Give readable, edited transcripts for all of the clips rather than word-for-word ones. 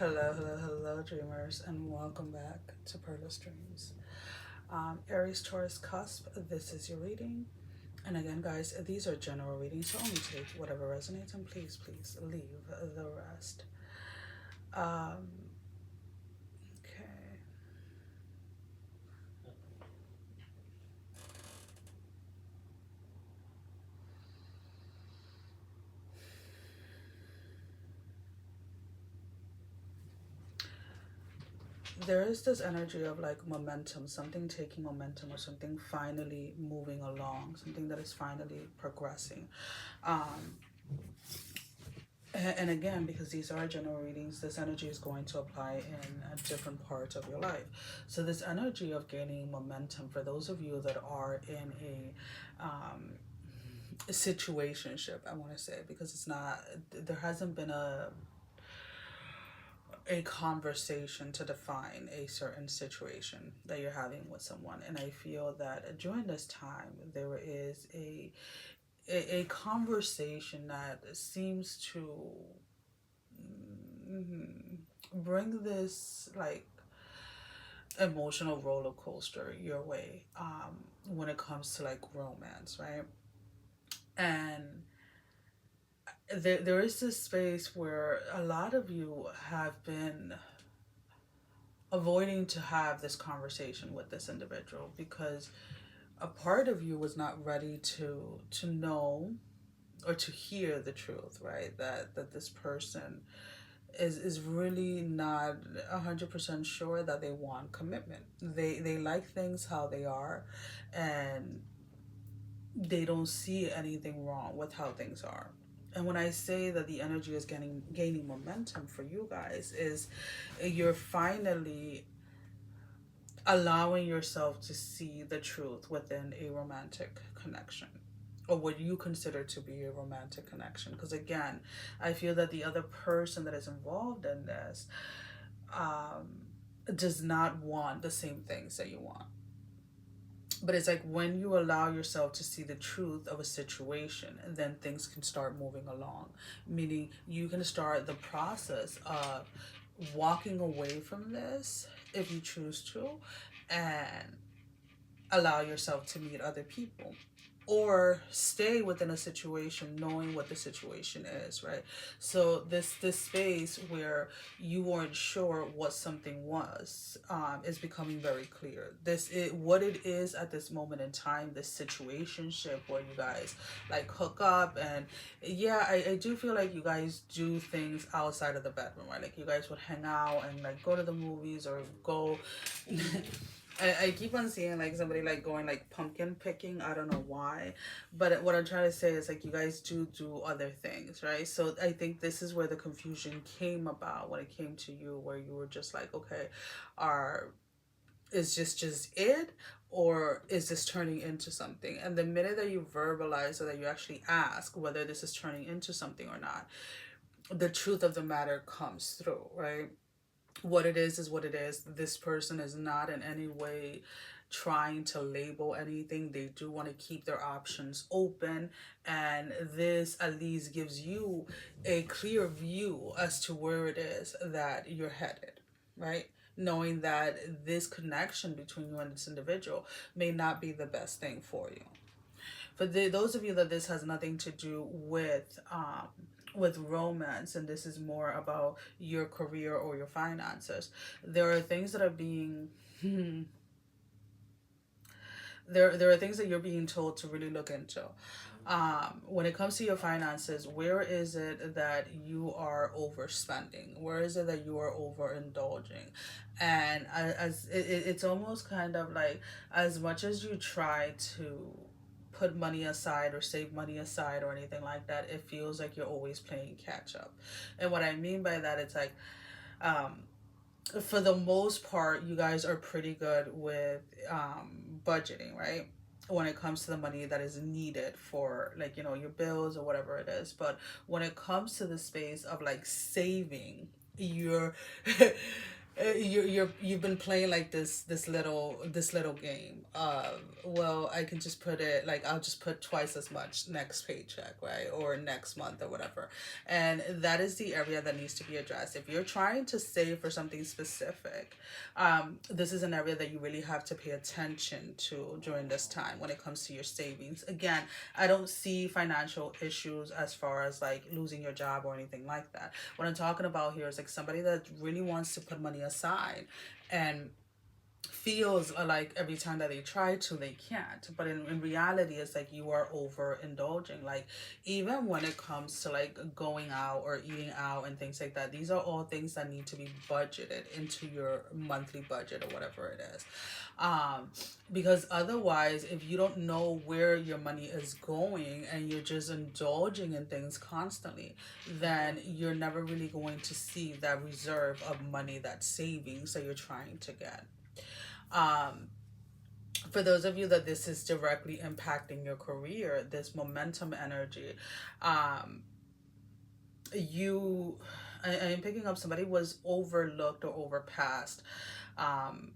Hello, dreamers, and welcome back to PERLA'S DREAMS. Aries Taurus Cusp, this is your reading. And again, guys, these are general readings, so only take whatever resonates, and please leave the rest. Um, okay. There is this energy of like momentum, something taking momentum, or something finally moving along, something that is finally progressing. Um, and again, because these are general readings, this energy is going to apply in different parts of your life. So this energy of gaining momentum, for those of you that are in a situationship, I want to say, because it's not, there hasn't been a conversation to define a certain situation that you're having with someone. And I feel that during this time there is a conversation that seems to bring this like emotional roller coaster your way, when it comes to like romance, right? And there is this space where a lot of you have been avoiding to have this conversation with this individual because a part of you was not ready to know or to hear the truth, right? That this person is really not 100% sure that they want commitment. They like things how they are, and they don't see anything wrong with how things are. And when I say that the energy is gaining momentum for you guys, is you're finally allowing yourself to see the truth within a romantic connection, or what you consider to be a romantic connection. Because again, I feel that the other person that is involved in this um, does not want the same things that you want. But it's like when you allow yourself to see the truth of a situation, and then things can start moving along. Meaning you can start the process of walking away from this if you choose to, and allow yourself to meet other people, or stay within a situation knowing what the situation is, right? So this space where you weren't sure what something was, is becoming very clear. This is what it is at this moment in time, this situationship where you guys like hook up. And yeah, I do feel like you guys do things outside of the bedroom, right? Like you guys would hang out and like go to the movies or go I keep on seeing like somebody like going like pumpkin picking. I don't know why. But what I'm trying to say is like you guys do other things, right? So I think this is where the confusion came about when it came to you, where you were just like, okay, are is just it, or is this turning into something? And the minute that you verbalize, or that you actually ask whether this is turning into something or not, the truth of the matter comes through, right? What it is what it is. This person is not in any way trying to label anything. They do want to keep their options open, and this at least gives you a clear view as to where it is that you're headed, right? Knowing that this connection between you and this individual may not be the best thing for you. For those of you that this has nothing to do with romance, and this is more about your career or your finances, there are things that are being there are things that you're being told to really look into. When it comes to your finances, where is it that you are overspending? Where is it that you are overindulging? And as it's almost kind of like, as much as you try to put money aside or save money aside or anything like that, it feels like you're always playing catch up. And what I mean by that, it's like, um, for the most part, you guys are pretty good with budgeting, right? When it comes to the money that is needed for, like, your bills or whatever it is. But when it comes to the space of like saving, you're You've been playing like this little game. Well, I can just put it like, I'll just put twice as much next paycheck, right, or next month or whatever, and that is the area that needs to be addressed. If you're trying to save for something specific, this is an area that you really have to pay attention to during this time when it comes to your savings. Again, I don't see financial issues as far as like losing your job or anything like that. What I'm talking about here is like somebody that really wants to put money aside and feels like every time that they try to, they can't. But in reality, it's like you are overindulging. Like, even when it comes to like going out or eating out and things like that, these are all things that need to be budgeted into your monthly budget or whatever it is. um because otherwise, if you don't know where your money is going and you're just indulging in things constantly, then you're never really going to see that reserve of money, that savings that you're trying to get. um for those of you that this is directly impacting your career, this momentum energy, um you I am picking up somebody was overlooked or overpassed. um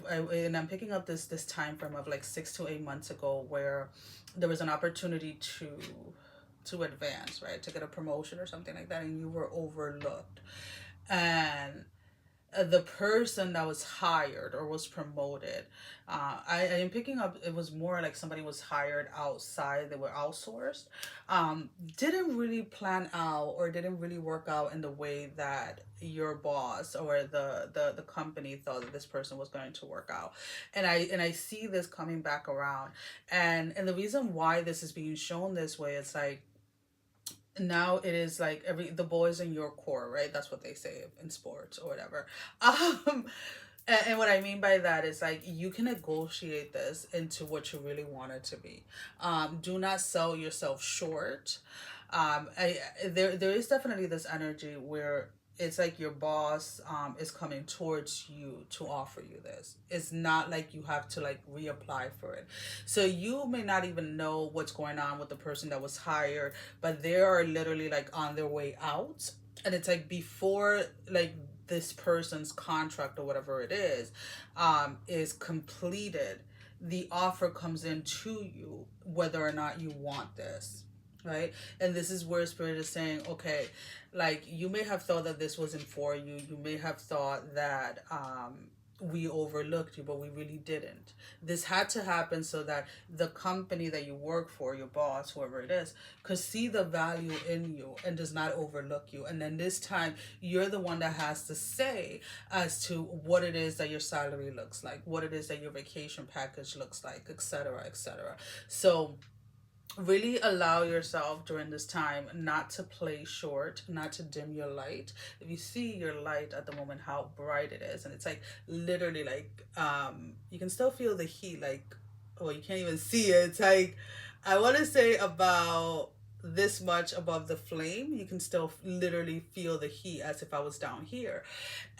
and I'm picking up this time frame of like 6 to 8 months ago, where there was an opportunity to advance, right, to get a promotion or something like that, and you were overlooked. And the person that was hired or was promoted, I am picking up, it was more like somebody was hired outside, they were outsourced, didn't really plan out or didn't really work out in the way that your boss or the company thought that this person was going to work out. And I see this coming back around. And the reason why this is being shown this way, it's like, now it is like every the boys in your core, right? That's what they say in sports or whatever. um and what I mean by that is like, you can negotiate this into what you really want it to be. Do not sell yourself short. There is definitely this energy where it's like your boss is coming towards you to offer you this. It's not like you have to like reapply for it. So you may not even know what's going on with the person that was hired, but they are literally like on their way out. And it's like before like this person's contract or whatever it is completed, the offer comes in to you whether or not you want this, right? And this is where spirit is saying, okay, like, you may have thought that this wasn't for you. You may have thought that we overlooked you, but we really didn't. This had to happen so that the company that you work for, your boss, whoever it is, could see the value in you and does not overlook you. And then this time, you're the one that has to say as to what it is that your salary looks like, what it is that your vacation package looks like, etc., etc. So really allow yourself during this time not to play short, not to dim your light. If you see your light at the moment, how bright it is, and it's like literally like you can still feel the heat, like, well, you can't even see it. It's like, I want to say about this much above the flame, you can still literally feel the heat as if I was down here.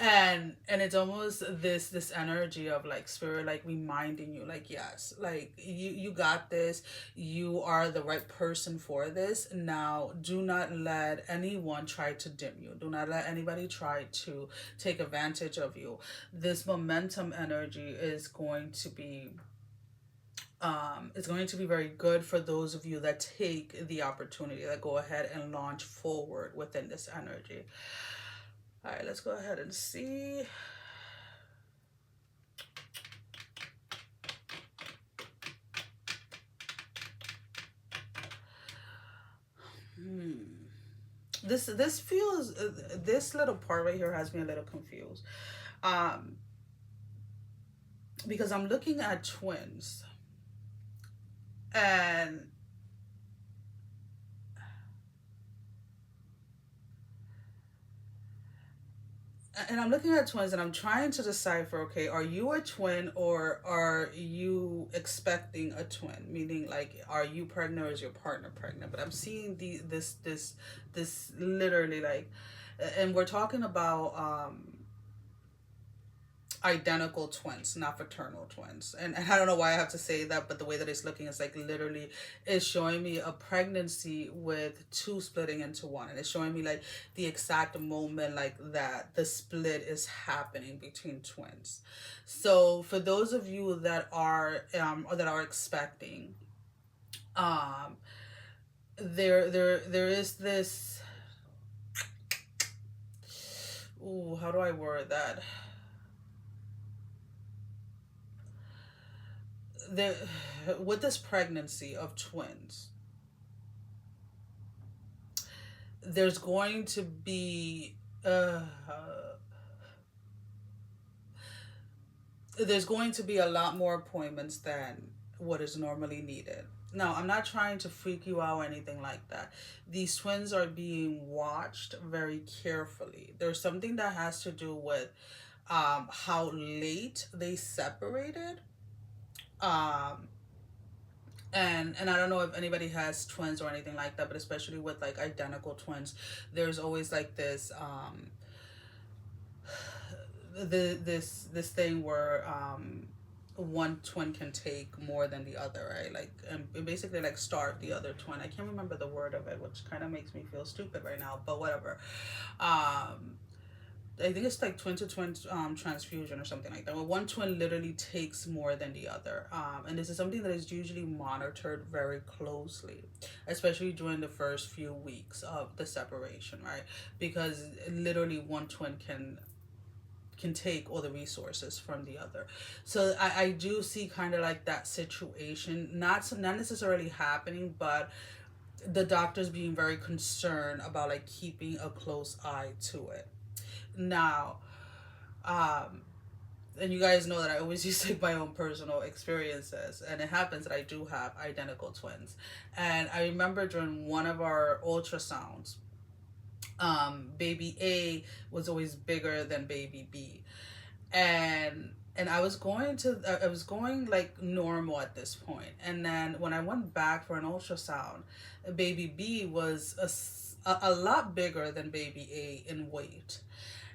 And it's almost this energy of like spirit like reminding you, like, yes, like you got this, you are the right person for this. Now do not let anyone try to dim you, do not let anybody try to take advantage of you. This momentum energy is going to be it's going to be very good for those of you that take the opportunity, that go ahead and launch forward within this energy. All right, let's go ahead and see. This feels this little part right here has me a little confused, um because I'm looking at twins, and I'm looking at twins, and I'm trying to decipher, okay, are you a twin or are you expecting a twin? Meaning, like, are you pregnant or is your partner pregnant? But I'm seeing this literally like, and we're talking about identical twins, not fraternal twins. And I don't know why I have to say that, but the way that it's looking is like literally it's showing me a pregnancy with two splitting into one. And it's showing me like the exact moment like that the split is happening between twins. So for those of you that are or that are expecting, um there is this, ooh, how do I word that? There, with this pregnancy of twins, there's going to be there's going to be a lot more appointments than what is normally needed. Now, I'm not trying to freak you out or anything like that. These twins are being watched very carefully. There's something that has to do with how late they separated. Um, and I don't know if anybody has twins or anything like that, but especially with like identical twins, there's always like this this thing where one twin can take more than the other, right? Like, and basically like starve the other twin. I can't remember the word of it, which kind of makes me feel stupid right now, but whatever. I think it's like twin to twin transfusion or something like that. Where one twin literally takes more than the other, and this is something that is usually monitored very closely, especially during the first few weeks of the separation, right? Because literally one twin can take all the resources from the other. So I do see kind of like that situation, not necessarily happening, but the doctors being very concerned about like keeping a close eye to it. Now, um, and you guys know that I always use like my own personal experiences, and it happens that I do have identical twins. And I remember during one of our ultrasounds, baby A was always bigger than baby B, and I was going like normal at this point, and then when I went back for an ultrasound, baby B was a lot bigger than baby A in weight.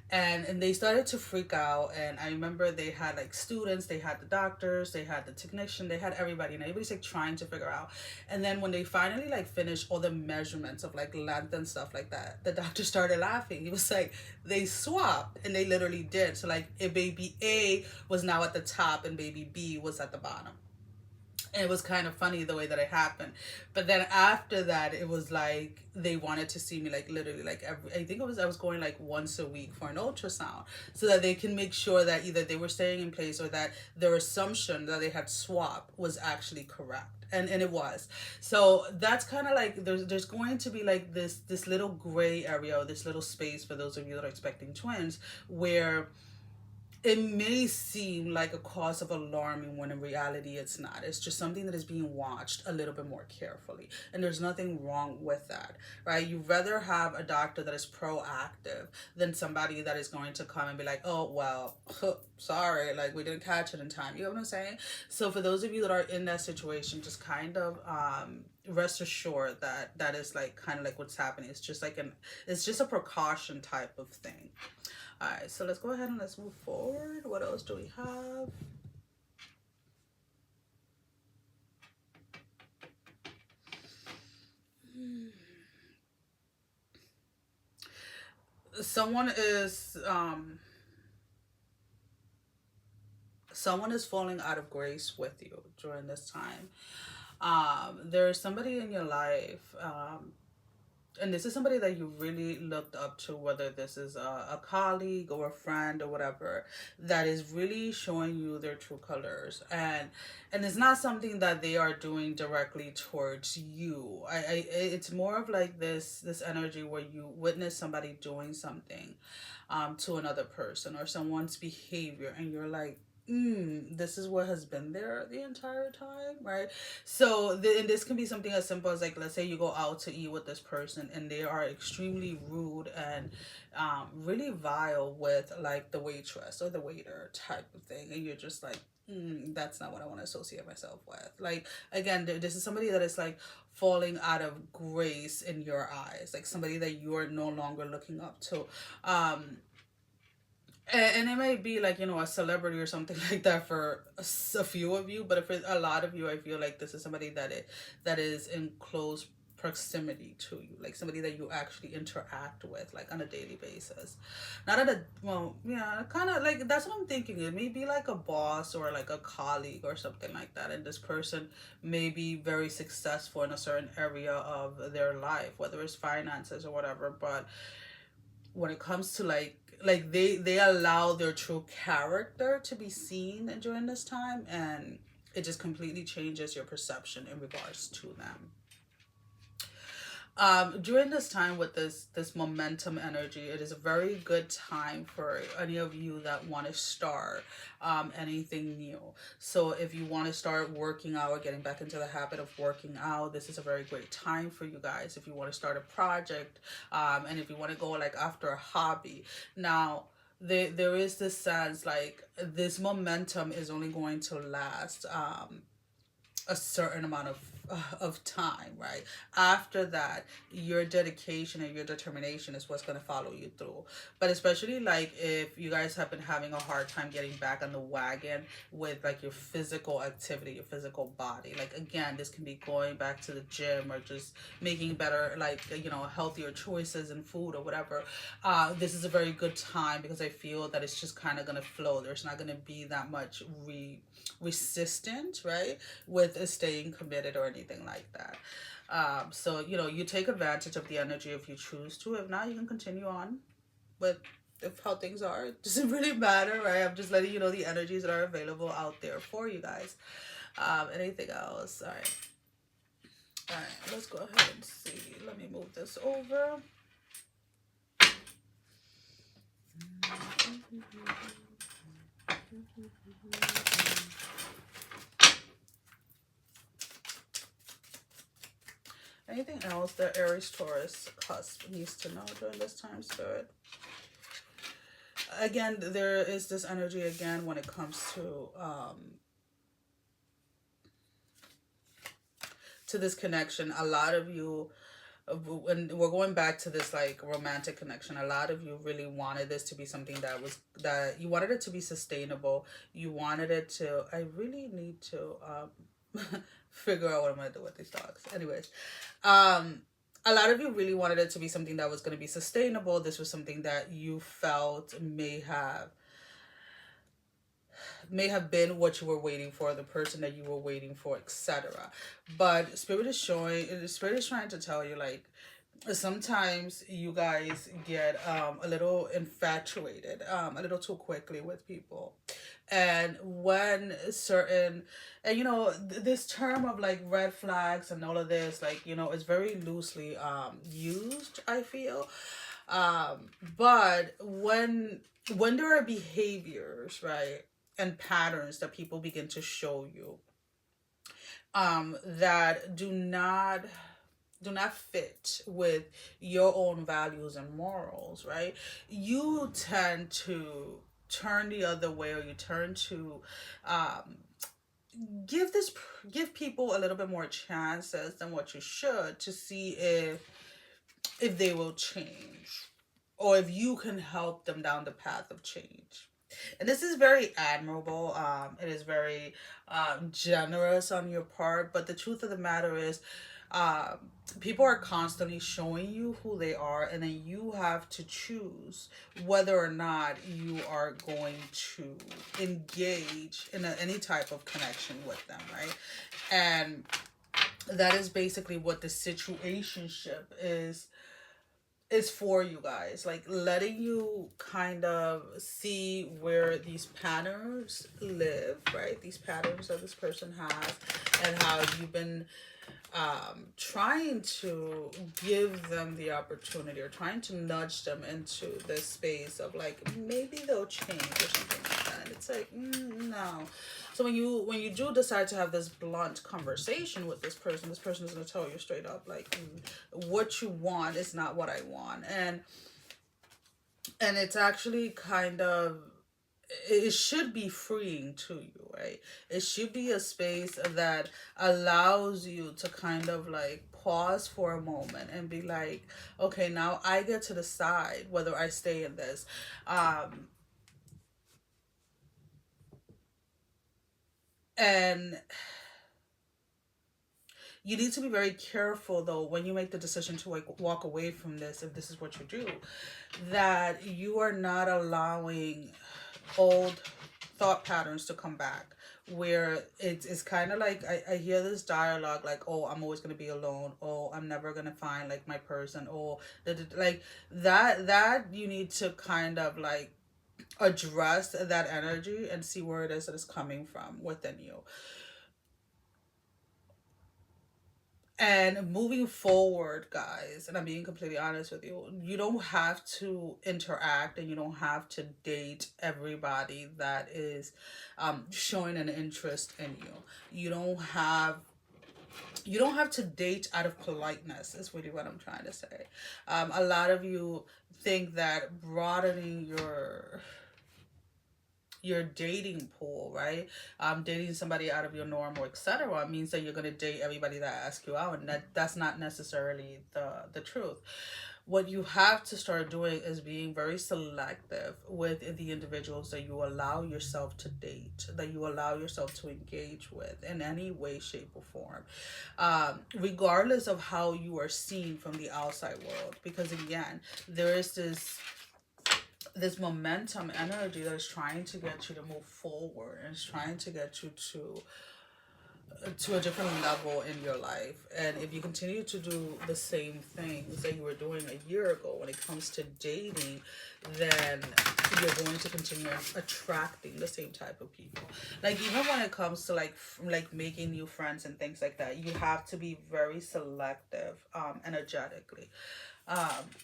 And they started to freak out, and I remember they had like students, they had the doctors, they had the technician, they had everybody, and everybody's like trying to figure out. And then when they finally like finished all the measurements of like length and stuff like that, the doctor started laughing. He was like, they swapped, and they literally did. So like if baby A was now at the top and baby B was at the bottom. And it was kind of funny the way that it happened. But then after that, it was like they wanted to see me like literally like I think I was going like once a week for an ultrasound, so that they can make sure that either they were staying in place or that their assumption that they had swapped was actually correct. And it was. So that's kind of like there's going to be like this little gray area, or this little space for those of you that are expecting twins, where it may seem like a cause of alarming when in reality it's not. It's just something that is being watched a little bit more carefully. And there's nothing wrong with that, right? You'd rather have a doctor that is proactive than somebody that is going to come and be like, oh, well, sorry, like we didn't catch it in time. You know what I'm saying? So for those of you that are in that situation, just kind of rest assured that that is like kind of like what's happening. It's just like it's just a precaution type of thing. All right, so let's go ahead and let's move forward. What else do we have? Someone is someone is falling out of grace with you during this time. There's somebody in your life, and this is somebody that you really looked up to, whether this is a colleague or a friend or whatever, that is really showing you their true colors. And it's not something that they are doing directly towards you. It's more of like this energy where you witness somebody doing something to another person or someone's behavior, and you're like, this is what has been there the entire time, right? So, and this can be something as simple as like, let's say you go out to eat with this person and they are extremely rude and really vile with like the waitress or the waiter type of thing, and you're just like, that's not what I want to associate myself with. Like, again, this is somebody that is like falling out of grace in your eyes, like somebody that you are no longer looking up to. And it may be like, a celebrity or something like that for a few of you, but if it's a lot of you, I feel like this is somebody that is in close proximity to you, like somebody that you actually interact with like on a daily basis. Not at a, well, yeah, kind of like, that's what I'm thinking. It may be like a boss or like a colleague or something like that, and this person may be very successful in a certain area of their life, whether it's finances or whatever. But when it comes to like they allow their true character to be seen during this time, and it just completely changes your perception in regards to them. During this time with this momentum energy, it is a very good time for any of you that want to start anything new. So if you want to start working out or getting back into the habit of working out, this is a very great time for you guys. If you want to start a project, and if you want to go like after a hobby. Now, there is this sense like this momentum is only going to last a certain amount of time, right? After that, your dedication and your determination is what's going to follow you through. But especially like if you guys have been having a hard time getting back on the wagon with like your physical activity, your physical body, like again, this can be going back to the gym or just making better, like, healthier choices in food or whatever. This is a very good time because I feel that it's just kind of going to flow. There's not going to be that much resistant, right, with staying committed or anything like that. So you take advantage of the energy if you choose to. If not, you can continue on with if how things are. It doesn't really matter, right? I'm just letting you know the energies that are available out there for you guys. Anything else? All right, let's go ahead and see. Let me move this over. Anything else that Aries Taurus cusp needs to know during this time, Spirit? Again, there is this energy again when it comes to this connection. A lot of you, when we're going back to this like romantic connection, a lot of you really wanted this to be something that you wanted it to be sustainable. You wanted it to, I really need to figure out what I'm gonna do with these dogs. Anyways, a lot of you really wanted it to be something that was going to be sustainable. This was something that you felt may have been what you were waiting for, the person that you were waiting for, etc. But Spirit is trying to tell you, like, sometimes you guys get a little infatuated a little too quickly with people. And when certain, and this term of like red flags and all of this, like, is very loosely used, I feel. But when there are behaviors, right, and patterns that people begin to show you that do not fit with your own values and morals, right? You tend to turn the other way, or you turn to um, give people a little bit more chances than what you should, to see if they will change, or if you can help them down the path of change. And this is very admirable. It is very generous on your part. But the truth of the matter is, um, people are constantly showing you who they are, and then you have to choose whether or not you are going to engage in any type of connection with them, right? And that is basically what the situationship is for you guys, like letting you kind of see where these patterns live, right? These patterns that this person has, and how you've been trying to give them the opportunity, or trying to nudge them into this space of like, maybe they'll change or something like that. And it's like, no. So when you do decide to have this blunt conversation with this person is going to tell you straight up, like, what you want is not what I want. And it's actually kind of, it should be freeing to you, right? It should be a space that allows you to kind of like pause for a moment and be like, okay, now I get to decide whether I stay in this. And you need to be very careful though when you make the decision to like walk away from this, if this is what you do, that you are not allowing old thought patterns to come back, where it's kind of like I hear this dialogue like, oh, I'm always going to be alone, oh, I'm never going to find like my person, oh, like that you need to kind of like address that energy and see where it is that is coming from within you. And moving forward, guys, and I'm being completely honest with you, you don't have to interact and you don't have to date everybody that is showing an interest in you. You don't have to date out of politeness, is really what I'm trying to say. A lot of you think that broadening your dating pool, right? Dating somebody out of your norm or etc. means that you're gonna date everybody that asks you out, and that's not necessarily the truth. What you have to start doing is being very selective with the individuals that you allow yourself to date, that you allow yourself to engage with in any way, shape, or form, regardless of how you are seen from the outside world. Because again, there is this momentum energy that is trying to get you to move forward and is trying to get you to a different level in your life. And if you continue to do the same things that you were doing a year ago when it comes to dating, then you're going to continue attracting the same type of people. Like even when it comes to like making new friends and things like that, you have to be very selective energetically.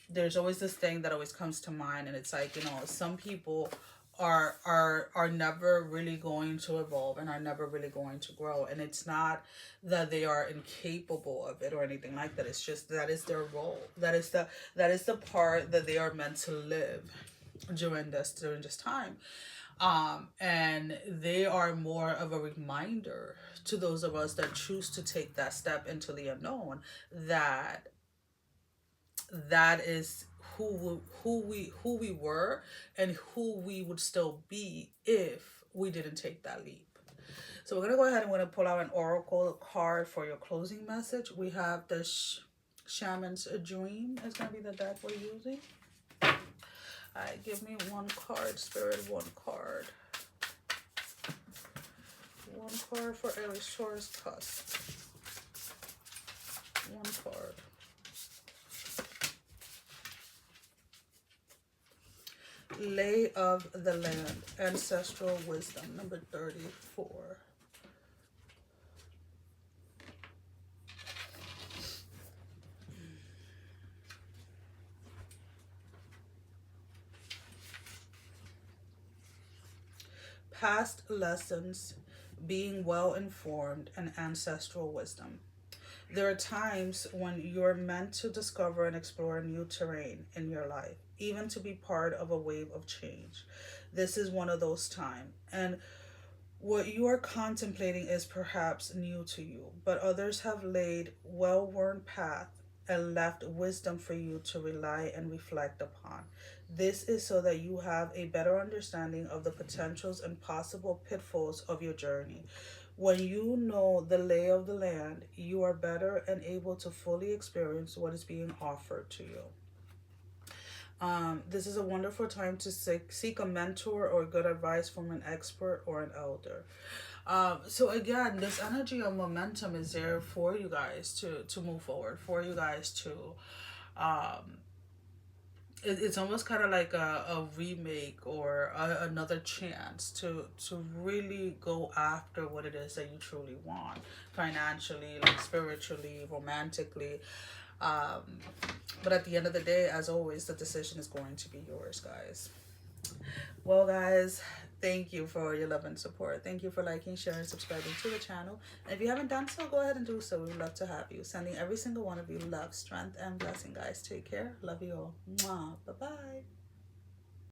There's always this thing that always comes to mind, and it's like, you know, some people are never really going to evolve and are never really going to grow, and it's not that they are incapable of it or anything like that. It's just that is their role, that is the part that they are meant to live during this time. And they are more of a reminder to those of us that choose to take that step into the unknown, that is who we were and who we would still be if we didn't take that leap. So we're gonna go ahead and we're gonna pull out an oracle card for your closing message. We have the Shaman's Dream is gonna be the deck we're using. All right, give me one card, Spirit. One card. One card for Aries Taurus Cusp. One card. Lay of the Land, Ancestral Wisdom, number 34. Past lessons, being well informed, and ancestral wisdom. There are times when you're meant to discover and explore new terrain in your life, even to be part of a wave of change. This is one of those times. And what you are contemplating is perhaps new to you, but others have laid well-worn path and left wisdom for you to rely and reflect upon. This is so that you have a better understanding of the potentials and possible pitfalls of your journey. When you know the lay of the land, you are better and able to fully experience what is being offered to you. This is a wonderful time to seek a mentor or good advice from an expert or an elder. So again, this energy of momentum is there for you guys to move forward, for you guys to it's almost kind of like a remake or another chance to really go after what it is that you truly want, financially, like spiritually, romantically. But at the end of the day, as always, the decision is going to be yours, guys. Well, guys, thank you for your love and support. Thank you for liking, sharing, subscribing to the channel. And if you haven't done so, go ahead and do so. We would love to have you. Sending every single one of you love, strength, and blessing, guys. Take care. Love you all. Mwah. Bye-bye.